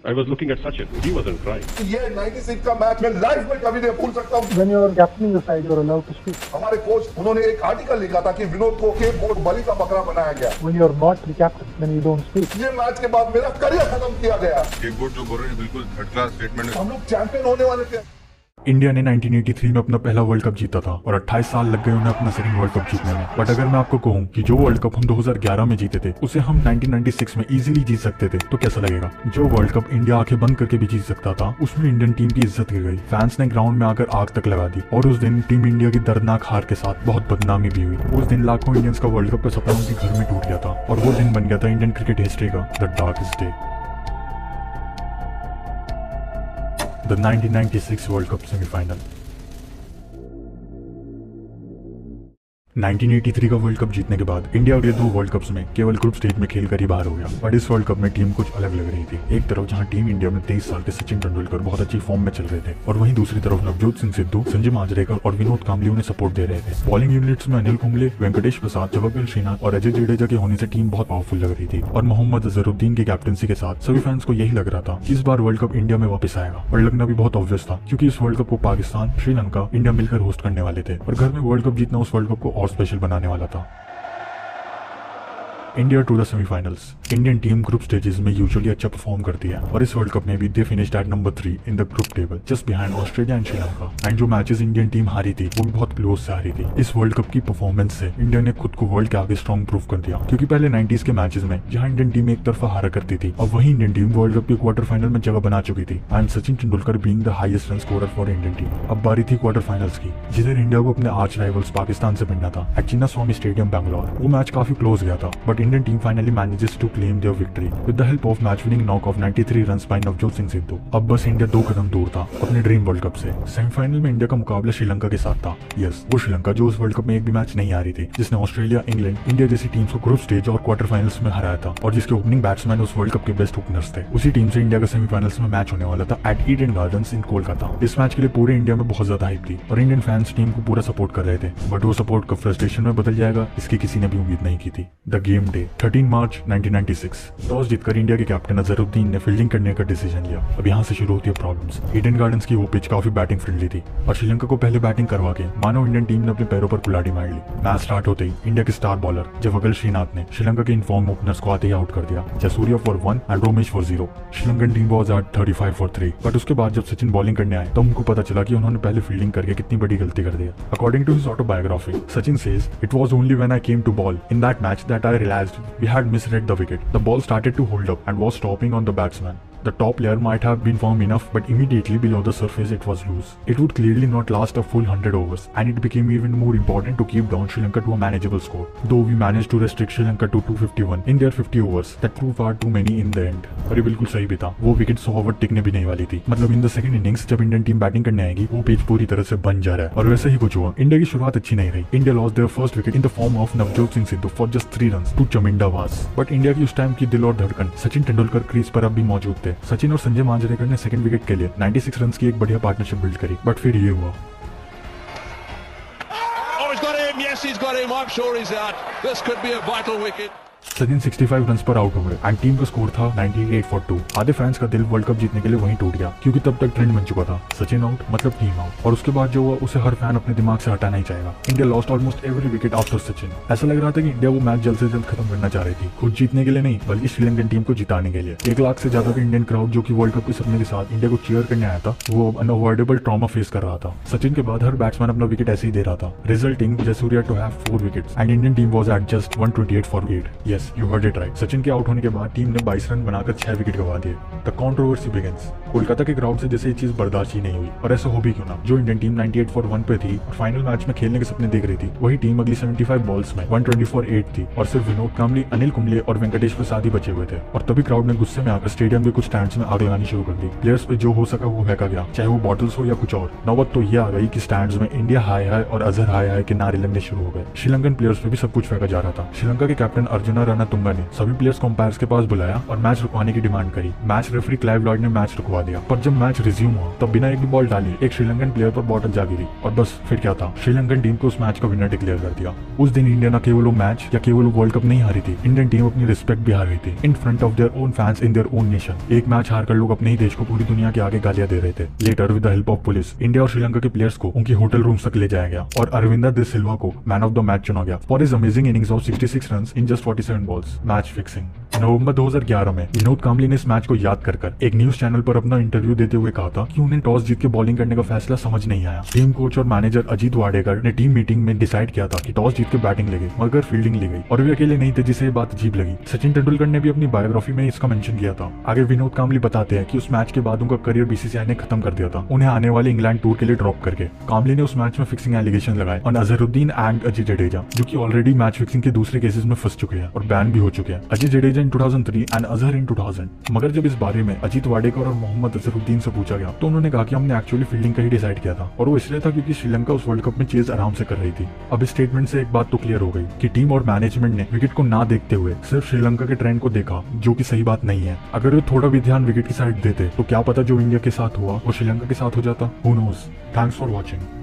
I was looking at Sachin. He wasn't crying. ये 96 का match मैं लाइफ में कभी नहीं भूल सकता हूँ। When you are captaining the side, you are allowed to speak. हमारे कोच उन्होंने एक आर्टिकल लिखा था कि विनोद को के बहुत बलि का बकरा बनाया गया। When you are not the captain, then you don't speak. ये मैच के बाद मेरा करियर खत्म किया गया। एक बोर्ड जो बोल रहे हैं बिल्कुल थर्ड क्लास स्टेटमेंट है। हम लोग चैंपियन होने वाले थे। इंडिया ने 1983 में अपना पहला वर्ल्ड कप जीता था और 28 साल लग गए उन्हें अपना सेकंड वर्ल्ड कप जीतने में। बट अगर मैं आपको कहूं कि जो वर्ल्ड कप हम 2011 में जीते थे उसे हम 1996 में इजीली जीत सकते थे तो कैसा लगेगा। जो वर्ल्ड कप इंडिया आंखें बंद करके भी जीत सकता था उसमें इंडियन टीम की इज्जत गिर गई। फैंस ने ग्राउंड में आकर आग तक लगा दी और उस दिन टीम इंडिया की दर्दनाक हार के साथ बहुत बदनामी भी हुई। उस दिन लाखों इंडियंस का वर्ल्ड कप का सपना उनके घर में टूट गया था और वो दिन बन गया था इंडियन क्रिकेट हिस्ट्री का the darkest day. The 1996 world cup semifinal. 1983 का वर्ल्ड कप जीतने के बाद इंडिया अगले दो वर्ल्ड कप्स में केवल ग्रुप स्टेज में खेलकर ही बाहर हो गया। बट इस वर्ल्ड कप में टीम कुछ अलग लग रही थी। एक तरफ जहां टीम इंडिया में 23 साल के सचिन तेंदुलकर बहुत अच्छी फॉर्म में चल रहे थे और वहीं दूसरी तरफ नवजोत सिंह सिद्धू, संजय मांजरेकर और विनोद कांबली उन्हें सपोर्ट दे रहे थे। बॉलिंग यूनिट्स में अनिल कुंबले, वेंकटेश प्रसाद, जवाहर श्रीनाथ और अजय जडेजा के होने से टीम बहुत पावरफुल लग रही थी और मोहम्मद अजहरुद्दीन की कैप्टनसी के साथ सभी फैंस को यही लग रहा था कि इस बार वर्ल्ड कप इंडिया में वापस आएगा। और लगना भी बहुत ऑब्वियस था क्योंकि इस वर्ल्ड कप को पाकिस्तान, श्रीलंका, इंडिया मिलकर होस्ट करने वाले थे और घर में वर्ल्ड कप जीतना उस वर्ल्ड कप को और स्पेशल बनाने वाला था। India to the semifinals. Indian team group stages में यूजुअली अच्छा परफॉर्म करती है और इस वर्ल्ड कप में भी they finished at number 3 in the group table just behind Australia and Sri Lanka. And जो मैचेस इंडियन टीम हारी थी वो भी बहुत क्लोज से हारी थी। इस वर्ल्ड कप की परफॉर्मेंस से इंडिया ने खुद को वर्ल्ड के आगे स्ट्रॉन्ग प्रूव कर दिया क्योंकि पहले 90s के मैचेस में जहां इंडियन टीम एक तरफा हारा करती थी और वही इंडियन टीम वर्ल्ड कप के क्वार्टर फाइनल में जगह बना चुकी थी। And Sachin Tendulkar being the highest run scorer for Indian team. अब बारी थी क्वार्टर फाइनल्स की जिधर इंडिया को अपने आर्च राइवल्स पाकिस्तान से भिड़ना था एट चिन्नास्वामी स्टेडियम बैंगलोर। वो मैच काफी क्लोज गया था but Indian team finally manages to claim their victory with the help of match-winning knock of 93 runs by Navjot Singh Sidhu. अब बस इंडिया 2 कदम दूर था अपने ड्रीम वर्ल्ड कप से। सेमीफाइनल में इंडिया का मुकाबला श्रीलंका के साथ था। यस, वो श्रीलंका जो उस वर्ल्ड कप में एक भी मैच नहीं हारी थी, जिसने ऑस्ट्रेलिया, इंग्लैंड, इंडिया जैसी टीम्स को ग्रुप स्टेज और क्वार्टर फाइनल्स में हराया था और जिसके ओपनिंग बैट्समैन उस वर्ल्ड कप के बेस्ट ओपनर्स थे। उसी टीम से इंडिया का सेमीफाइनल्स में मैच होने वाला था एट ईडन गार्डन्स इन कोलकाता। इस मैच के लिए पूरे इंडिया में बहुत ज्यादा हाइप थी और इंडियन फैंस टीम को पूरा सपोर्ट कर रहे थे बट वो सपोर्ट कब फ्रस्ट्रेशन में बदल जाएगा इसकी किसी ने भी उम्मीद नहीं की थी। The game day 13 March 1996। Toss जीतकर इंडिया के कैप्टन अजहरुद्दीन ने फील्डिंग करने का डिसीजन लिया। अब यहाँ से शुरू होती है प्रॉब्लम्स। ईडन गार्डन्स की वो पिच काफी बैटिंग फ्रेंडली थी और श्रीलंका को पहले बैटिंग करवा के मानो इंडियन टीम ने अपने पैरों पर कुल्हाड़ी मार ली। मैच स्टार्ट होते ही इंडिया के स्टार बॉलर जवाहर श्रीनाथ ने श्रीलंका के इनफॉर्म ओपनर्स को आते ही आउट कर दिया। Jayasuriya for 1 and Romesh for 0। Sri Lankan team was eight 35 for 3। But उसके बाद जब सचिन बॉलिंग करने आए तो उनको पता चला कि उन्होंने पहले फील्डिंग करके कितनी बड़ी गलती कर दी। According to his autobiography, Sachin says, "It was only when I came to ball in that match that I realized we had misread the wicket. The ball started to hold up and was stopping on the batsman. The top layer might have been firm enough, but immediately below the surface it was loose. It would clearly not last a full 100 overs, and it became even more important to keep down Sri Lanka to a manageable score. Though we managed to restrict Sri Lanka to 251 in their 50 overs, that proved far too many in the end." और ये बिल्कुल सही भी था। वो wicket 100 over टिकने भी नहीं वाली थी। मतलब इन द सेकंड इनिंग्स जब इंडियन टीम बैटिंग करने आएगी वो पिच पूरी तरह से बन जा रहा है और वैसे ही कुछ हुआ। इंडिया की शुरुआत अच्छी नहीं रही। India lost their first wicket in the form of Navjot Singh Sidhu for just 3 runs to Chaminda Vaas. But India की उस टाइम की दिल और धड़कन सचिन तेंदुलकर क्रीज पर अब भी मौजूद थे। सचिन और संजय मांजरेकर ने सेकंड विकेट के लिए 96 रन्स की एक बढ़िया पार्टनरशिप बिल्ड करी। बट फिर ये हुआ। Yes, he's got him. I'm sure he's out. This could be a vital wicket. Sachin 65 runs पर आउट हो गए एंड टीम का स्कोर था 98 फॉर 2। आधे फैंस का दिल वर्ल्ड कप जीतने के लिए वहीं टूट गया क्योंकि तब तक ट्रेंड बन चुका था सचिन आउट मतलब टीम आउट। और उसके बाद जो हुआ उसे हर फैन अपने दिमाग से हटाना ही चाहेगा। India lost almost every wicket after Sachin. ऐसा लग रहा था कि इंडिया वो मैच जल्द से जल्द खत्म करना चाह रही थी, खुद जीतने के लिए नहीं बल्कि श्रीलंकन टीम को जिताने के लिए। 1 लाख से ज्यादा का इंडियन क्राउड जो कि वर्ल्ड कप के सपने के साथ इंडिया को चीयर करने आया था वो अनअवॉइडेबल ट्रॉमा फेस कर रहा था। सचिन के बाद हर बैट्समैन अपना विकेट ऐसे ही दे रहा था, resulting Jayasuriya to have 4 wickets and Indian team was at just 128 for 8। Yes, you heard it right. Sachin के आउट होने के बाद टीम ने 22 रन बनाकर 6 विकेट गंवा दिए। The controversy begins. कोलकाता के क्राउड से जैसे ये चीज बर्दाश्त ही नहीं हुई और ऐसा हो भी क्यों ना। जो इंडियन टीम 98 फॉर 1 पे थी और फाइनल मैच में खेलने के सपने देख रही थी वही टीम अगली 75 बॉल्स में 120 फॉर 8 थी और सिर्फ विनोद कांबली, अनिल कुंबले और वेंकटेश प्रसाद ही बचे हुए थे। और तभी क्राउड ने गुस्से में आकर स्टेडियम के कुछ स्टैंड्स में आग लगानी शुरू कर दी। प्लेयर्स पे जो हो सका वो फेंका गया, चाहे वो बॉटल्स हो या कुछ और। नौबत तो ये आ गई कि स्टैंड्स में इंडिया हाय हाय और अजहर हाय हाय के नारे लगने शुरू हो गए। श्रीलंकन प्लेयर्स पे भी सब कुछ फेंका जा रहा था। श्रीलंका के कैप्टन अर्जुन ओनर रणतुंगा ने सभी प्लेयर्स को अंपायर्स के पास बुलाया और मैच रुकवाने की डिमांड करी। मैच रेफरी क्लाइव लॉयड ने मैच रुकवा दिया, पर जब मैच रिज्यूम हुआ तब बिना एक भी बॉल डाले एक श्रीलंकन प्लेयर पर बॉटल जा गिरी और बस फिर क्या था, श्रीलंकन टीम को उस मैच का विनर डिक्लेयर कर दिया। उस दिन इंडिया न केवल वो मैच या केवल वो वर्ल्ड कप नहीं हारी थी, इंडियन टीम अपनी रिस्पेक्ट भी हार रही थी in front of their own fans in their own nation. एक मैच हारकर लोग अपने ही देश को पूरी दुनिया के आगे गालियां दे रहे थे। Later with the help of police India और श्रीलंका के प्लेयर्स को उनकी होटल रूम्स तक ले जाया गया और अरविंदर दे सिल्वा को मैन ऑफ द मैच चुना गया for his amazing innings of 66 runs in just 47 balls. Match fixing. नवंबर 2011 में विनोद कांबली ने इस मैच को याद कर एक न्यूज चैनल पर अपना इंटरव्यू देते हुए कहा था कि उन्हें टॉस जीत के बॉलिंग करने का फैसला समझ नहीं आया। टीम कोच और मैनेजर अजीत वाडेकर ने टीम मीटिंग में डिसाइड किया था कि टॉस जीत के बैटिंग ले गई मगर फील्डिंग ले गई और वे अकेले नहीं थे जिसे ये बात अजीब लगी। सचिन तेंदुलकर ने भी अपनी बायोग्राफी में इसका मेंशन किया था। आगे विनोद कांबली बताते हैं कि उस मैच के बाद उनका करियर बीसीसीआई ने खत्म कर दिया था उन्हें आने वाले इंग्लैंड टूर के लिए ड्रॉप करके। कांबली ने उस मैच में फिक्सिंग एलिगेशन लगाए और अजहरुद्दीन एंड अजय जडेजा जो कि ऑलरेडी मैच फिक्सिंग के दूसरे केसेस में फंस चुके हैं और बैन भी हो चुके हैं। अजय जडेजा इन 2003 एंड अजहर इन 2000। मगर जब इस बारे में अजीत वाडेकर और मोहम्मद अजहरुद्दीन से पूछा गया तो उन्होंने कहा कि हमने एक्चुअली फील्डिंग का ही डिसाइड किया था और वो इसलिए था क्योंकि श्रीलंका उस वर्ल्ड कप में चेज आराम से कर रही थी। अब इस स्टेटमेंट से एक बात तो क्लियर हो गई कि टीम और मैनेजमेंट ने विकेट को ना देखते हुए सिर्फ श्रीलंका के ट्रेंड को देखा, जो कि सही बात नहीं है। अगर वे थोड़ा भी ध्यान विकेट की साइड देते तो क्या पता जो इंडिया के साथ हुआ वो श्रीलंका के साथ हो जाता। हू नोस। Thanks for watching.